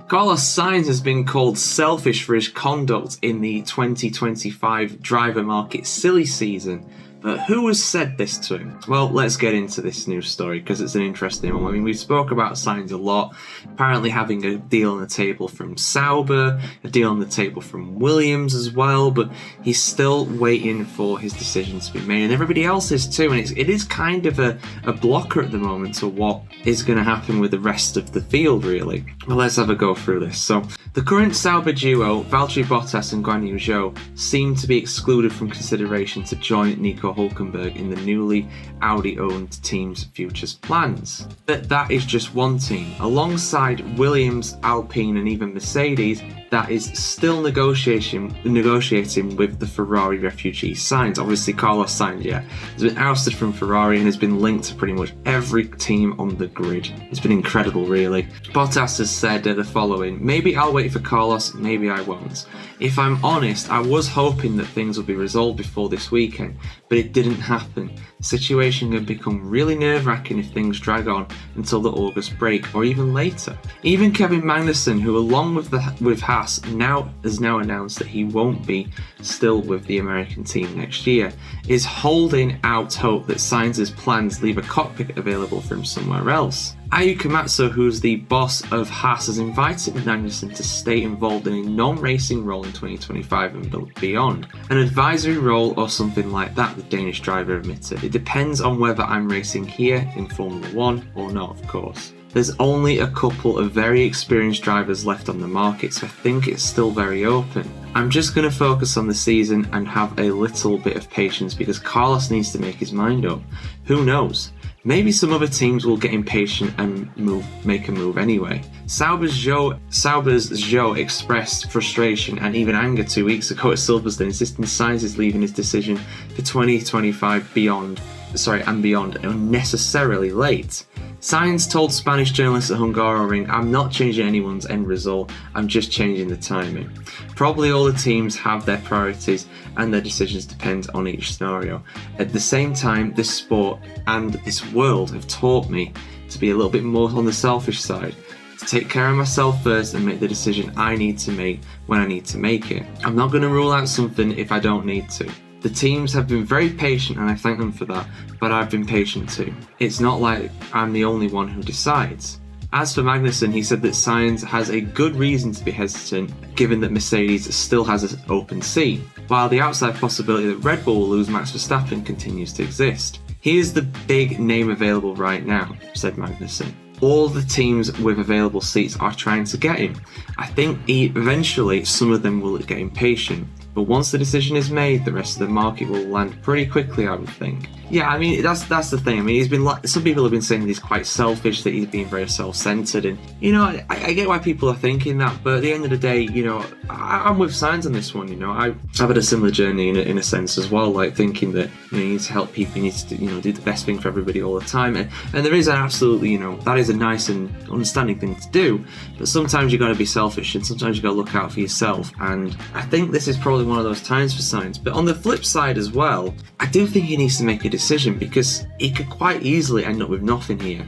Carlos Sainz has been called selfish for his conduct in the 2025 driver market silly season. But who has said this to him? Well, let's get into this news story because it's an interesting one. I mean, we spoke about Sainz a lot, apparently having a deal on the table from Sauber, a deal on the table from Williams as well, but he's still waiting for his decision to be made, and everybody else is too, and it is kind of a blocker at the moment to what is going to happen with the rest of the field, really. Well, let's have a go through this. So, the current Sauber duo, Valtteri Bottas and Guan Yu Zhou, seem to be excluded from consideration to join Nico Hülkenberg in the newly Audi-owned team's futures plans. But that is just one team. Alongside Williams, Alpine and even Mercedes, that is still negotiating with the Ferrari refugee Sainz. Obviously, Carlos Sainz, has been ousted from Ferrari and has been linked to pretty much every team on the grid. It's been incredible, really. Bottas has said the following: "Maybe I'll wait for Carlos, maybe I won't. If I'm honest, I was hoping that things would be resolved before this weekend, but it didn't happen. The situation can become really nerve-wracking if things drag on until the August break or even later." Even Kevin Magnussen, who along with Haas has now announced that he won't be still with the American team next year, is holding out hope that Sainz's plans leave a cockpit available for him somewhere else. Ayuka Matsu, who's the boss of Haas, has invited Magnussen to stay involved in a non-racing role in 2025 and beyond. An advisory role or something like that, the Danish driver admitted. "It depends on whether I'm racing here in Formula 1 or not, of course. There's only a couple of very experienced drivers left on the market, so I think it's still very open. I'm just going to focus on the season and have a little bit of patience because Carlos needs to make his mind up. Who knows? Maybe some other teams will get impatient and make a move anyway." Sauber's Zhou expressed frustration and even anger 2 weeks ago at Silverstone, insisting Sainz is leaving his decision for 2025 and beyond unnecessarily late. Sainz told Spanish journalists at Hungaroring, "I'm not changing anyone's end result, I'm just changing the timing. Probably all the teams have their priorities and their decisions depend on each scenario. At the same time, this sport and this world have taught me to be a little bit more on the selfish side, to take care of myself first and make the decision I need to make when I need to make it. I'm not going to rule out something if I don't need to. The teams have been very patient and I thank them for that, but I've been patient too. It's not like I'm the only one who decides." As for Magnussen, he said that Sainz has a good reason to be hesitant, given that Mercedes still has an open seat, while the outside possibility that Red Bull will lose Max Verstappen continues to exist. "He is the big name available right now," said Magnussen. "All the teams with available seats are trying to get him. I think eventually some of them will get impatient. But once the decision is made, the rest of the market will land pretty quickly, I would think." Yeah, I mean, that's the thing. I mean, he's been some people have been saying that he's quite selfish, that he's being very self-centered, and I get why people are thinking that. But at the end of the day, I'm with Sainz on this one. I've had a similar journey in a sense as well, like thinking that you need to help people, you need to do the best thing for everybody all the time, and there is an absolutely that is a nice and understanding thing to do. But sometimes you got to be selfish, and sometimes you got to look out for yourself. And I think this is probably one of those times for Sainz. But on the flip side as well, I do think he needs to make a decision because he could quite easily end up with nothing here.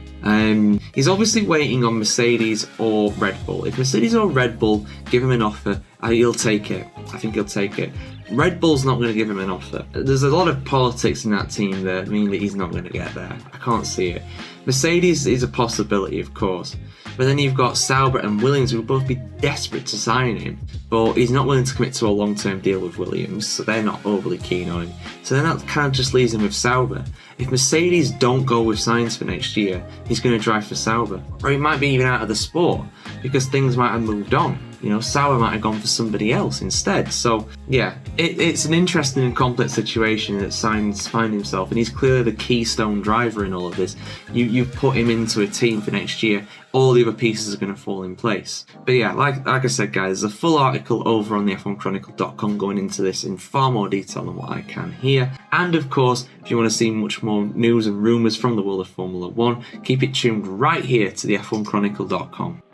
He's obviously waiting on Mercedes or Red Bull. If Mercedes or Red Bull give him an offer, he'll take it. I think he'll take it. Red Bull's not going to give him an offer. There's a lot of politics in that team that mean that he's not going to get there. I can't see it. Mercedes is a possibility, of course. But then you've got Sauber and Williams, who will both be desperate to sign him, but he's not willing to commit to a long-term deal with Williams, so they're not overly keen on him. So then that kind of just leaves him with Sauber. If Mercedes don't go with Sainz for next year, he's going to drive for Sauber. Or he might be even out of the sport, because things might have moved on. Sauber might have gone for somebody else instead. So, yeah, it's an interesting and complex situation that Sainz finds himself, and he's clearly the keystone driver in all of this. You've put him into a team for next year, all the other pieces are going to fall in place. But yeah, like I said, guys, there's a full article over on the F1Chronicle.com going into this in far more detail than what I can here. And of course, if you want to see much more news and rumours from the world of Formula 1, keep it tuned right here to the F1Chronicle.com.